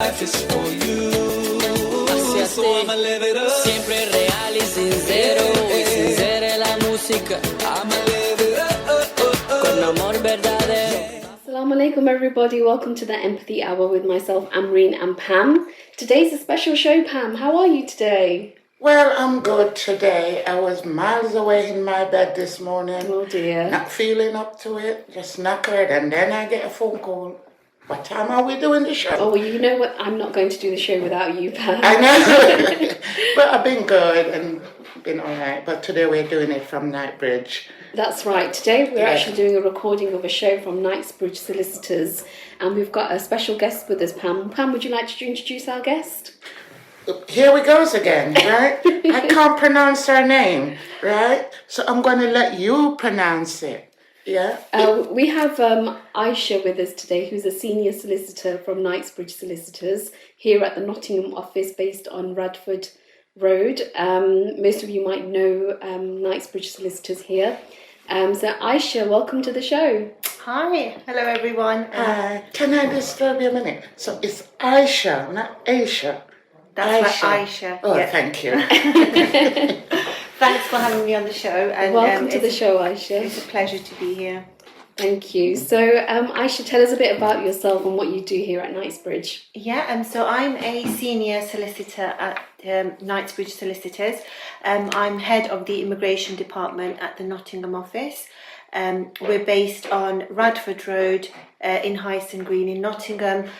Life is for you, so I'ma live it up. Siempre real y sincero, y sincera es la música. I'ma live it up. Con amor verdadero. Assalamu alaikum everybody, welcome to the Empathy Hour with myself, Amreen and Pam. Today's a special show, Pam. How are you today? Well, I'm good today. I was miles away in my bed this morning. Oh dear. Not feeling up to it, just knackered, and then I get a phone call. What time are we doing the show? Oh, well, you know what? I'm not going to do the show without you, Pam. I know. But I've been good and been alright. But today we're doing it from Knightsbridge. That's right. Today we're actually doing a recording of a show from Knightsbridge Solicitors, and we've got a special guest with us, Pam. Pam, would you like to introduce our guest? Here we goes again, right? I can't pronounce her name, right? So I'm going to let you pronounce it. Yeah. We have Aisha with us today, who's a senior solicitor from Knightsbridge Solicitors here at the Nottingham office based on Radford Road. Most of you might know Knightsbridge Solicitors here. So Aisha, welcome to the show. Hi, hello everyone. Can I disturb you a minute? So it's Aisha, not Aisha. That's right, Aisha. Oh, yeah. thank you. Thanks for having me on the show. And, Welcome to the show, Aisha. It's a pleasure to be here. Thank you. So, Aisha, tell us a bit about yourself and what you do here at Knightsbridge. Yeah, so I'm a senior solicitor at Knightsbridge Solicitors. I'm head of the immigration department at the Nottingham office. We're based on Radford Road in Hyson Green in Nottingham.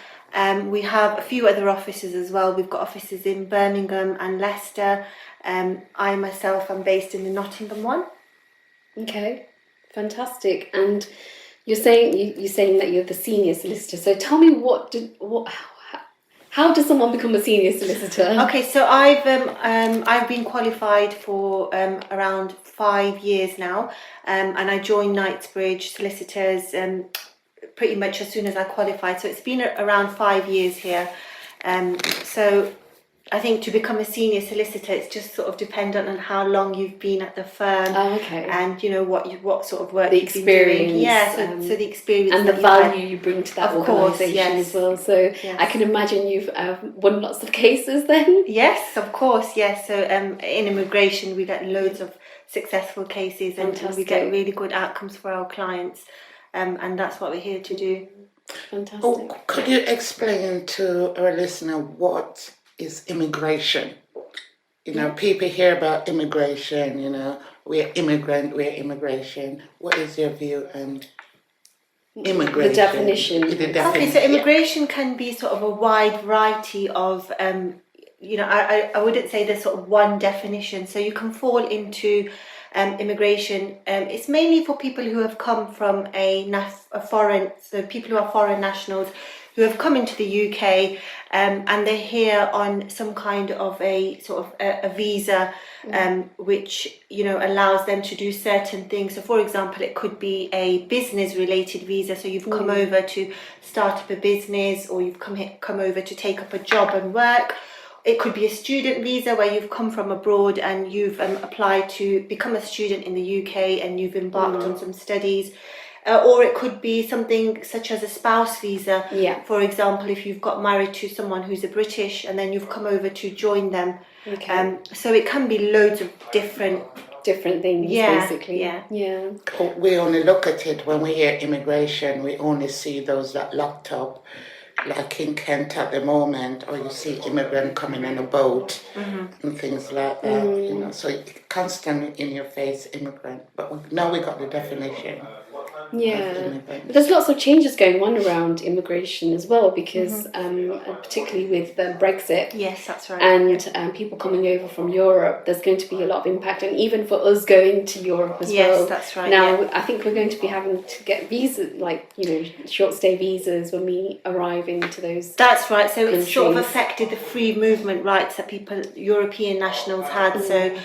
We have a few other offices as well. We've got offices in Birmingham and Leicester. I myself am based in the Nottingham one. Okay, fantastic. And you're saying that you're the senior solicitor. So tell me how does someone become a senior solicitor? Okay, so I've been qualified for around 5 years now, and I joined Knightsbridge Solicitors pretty much as soon as I qualified. So it's been around 5 years here. So I think to become a senior solicitor, it's just sort of dependent on how long you've been at the firm. Oh, okay. And you know what sort of work the you've been doing. experience. Yeah, so the experience and the value you bring to that organisation as well. So I can imagine you've won lots of cases then. Yes, of course. Yes. So in immigration, we get loads of successful cases, and we get really good outcomes for our clients. And that's what we're here to do. Fantastic. Oh, could you explain to our listener what is immigration? You know, people hear about immigration, you know, we're immigration. What is your view on immigration? The definition. Okay, so immigration can be sort of a wide variety of, I wouldn't say there's sort of one definition. So you can fall into immigration. It's mainly for people who have come from a foreign, so people who are foreign nationals who have come into the UK, and they're here on some kind of a sort of a visa, which allows them to do certain things. So, for example, it could be a business-related visa. So you've come over to start up a business, or you've come over to take up a job and work. It could be a student visa where you've come from abroad and you've applied to become a student in the UK and you've embarked on some studies. Or it could be something such as a spouse visa. Yeah. For example, if you've got married to someone who's a British and then you've come over to join them. Okay. So it can be loads of different things, basically. Yeah. We only look at it when we hear immigration. We only see those that locked up, like in Kent at the moment, or you see immigrant coming on a boat and things like that. You know, so constantly in your face, immigrant. But now we got the definition. Yeah, but there's lots of changes going on around immigration as well, because particularly with Brexit. Yes, that's right. And people coming over from Europe, there's going to be a lot of impact, and even for us going to Europe as well. Yes, that's right. Now, I think we're going to be having to get visas, like short stay visas when we arrive into those. That's right. So it's sort of countries. affected the free movement rights that European nationals had. So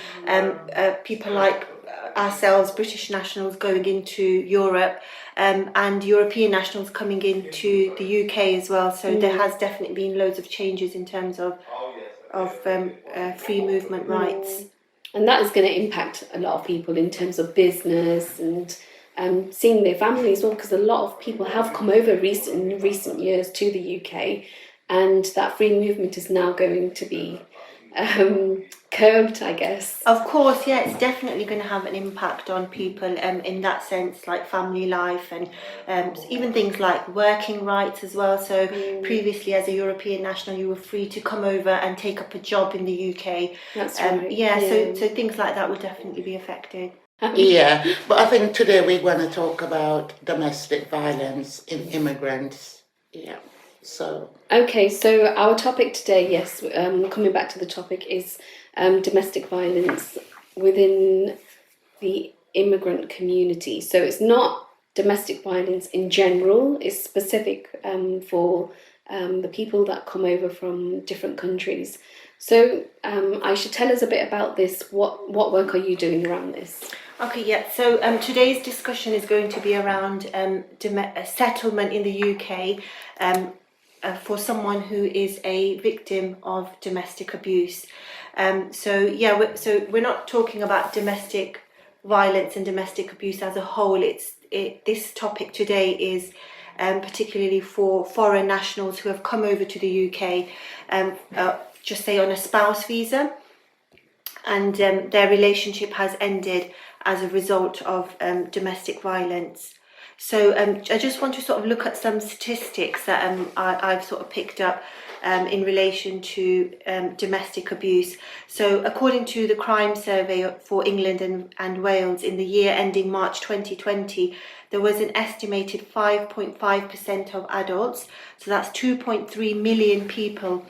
people like ourselves, British nationals going into Europe, and European nationals coming into the UK as well. So there has definitely been loads of changes in terms of free movement rights. And that is going to impact a lot of people in terms of business and seeing their families as well, because a lot of people have come over in recent years to the UK and that free movement is now going to be curbed, I guess. Of course, yeah, it's definitely going to have an impact on people in that sense, like family life and even things like working rights as well. So previously, as a European national, you were free to come over and take up a job in the UK. That's right. Yeah, so things like that will definitely be affected. Yeah, but I think today we're going to talk about domestic violence in immigrants. Yeah, so. Okay, so our topic today, yes, coming back to the topic, is domestic violence within the immigrant community. So it's not domestic violence in general, it's specific for the people that come over from different countries. So Aisha, tell us a bit about this. What work are you doing around this? Okay, yeah, so today's discussion is going to be around settlement in the UK for someone who is a victim of domestic abuse. So we're not talking about domestic violence and domestic abuse as a whole. This topic today is particularly for foreign nationals who have come over to the UK, just say on a spouse visa, and their relationship has ended as a result of domestic violence. So I just want to sort of look at some statistics that I've sort of picked up in relation to domestic abuse. So according to the crime survey for England and Wales in the year ending March 2020, there was an estimated 5.5% of adults, so that's 2.3 million people,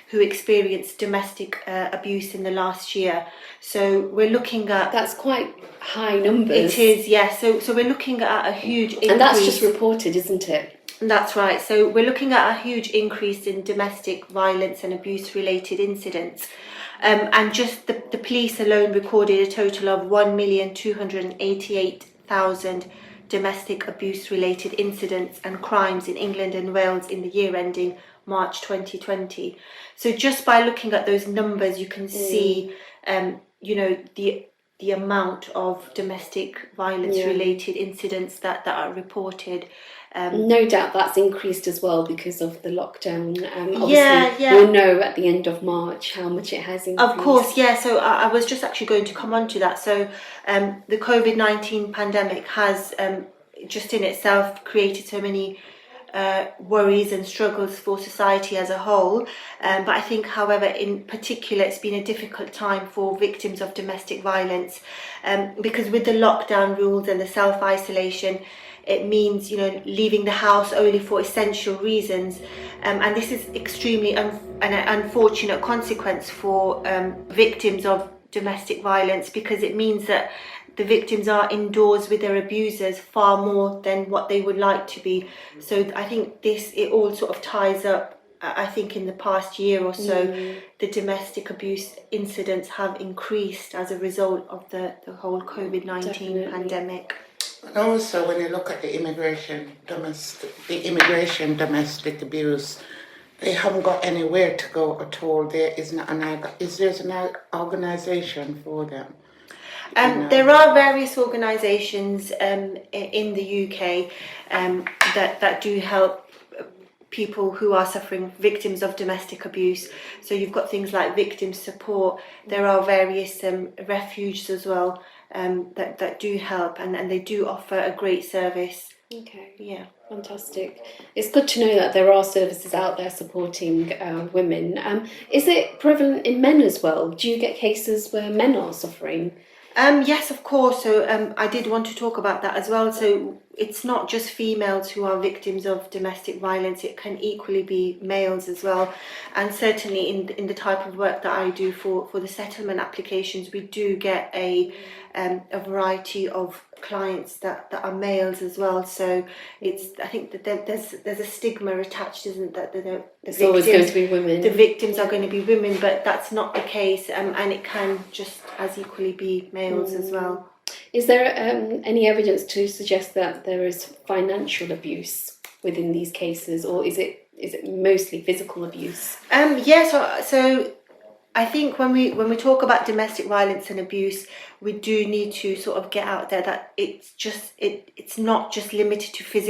who experienced domestic abuse in the last year. So we're looking at... That's quite high numbers. It is, yes. So we're looking at a huge increase. And that's just reported, isn't it? That's right. So we're looking at a huge increase in domestic violence and abuse-related incidents. And just the police alone recorded a total of 1,288,000 domestic abuse-related incidents and crimes in England and Wales in the year ending March 2020. So just by looking at those numbers, you can see, the amount of domestic violence-related incidents that are reported. No doubt that's increased as well because of the lockdown. Obviously, we'll know at the end of March how much it has increased. Of course, yeah. So I was just actually going to come on to that. So the COVID-19 pandemic has just in itself created so many worries and struggles for society as a whole. But I think, however, in particular, it's been a difficult time for victims of domestic violence because with the lockdown rules and the self-isolation, it means, leaving the house only for essential reasons. And this is extremely an unfortunate consequence for victims of domestic violence because it means that the victims are indoors with their abusers far more than what they would like to be. So I think it all sort of ties up. I think in the past year or so, the domestic abuse incidents have increased as a result of the whole COVID-19 pandemic. And also, when you look at the immigration domestic abuse, they haven't got anywhere to go at all. There is an organisation for them. There are various organisations in the UK that do help people who are suffering victims of domestic abuse. So you've got things like victim support. There are various refuges as well that do help and they do offer a great service. Okay. Yeah. Fantastic. It's good to know that there are services out there supporting women. Is it prevalent in men as well? Do you get cases where men are suffering? Yes, of course. So I did want to talk about that as well. So it's not just females who are victims of domestic violence. It can equally be males as well. And certainly in the type of work that I do for the settlement applications, we do get a variety of clients that are males as well. So I think that there's a stigma attached, isn't that? It's always going to be women. The victims are going to be women, but that's not the case, and it can just as equally be males as well. Is there any evidence to suggest that there is financial abuse within these cases, or is it mostly physical abuse? So I think when we talk about domestic violence and abuse, we do need to sort of get out there that it's not just limited to physical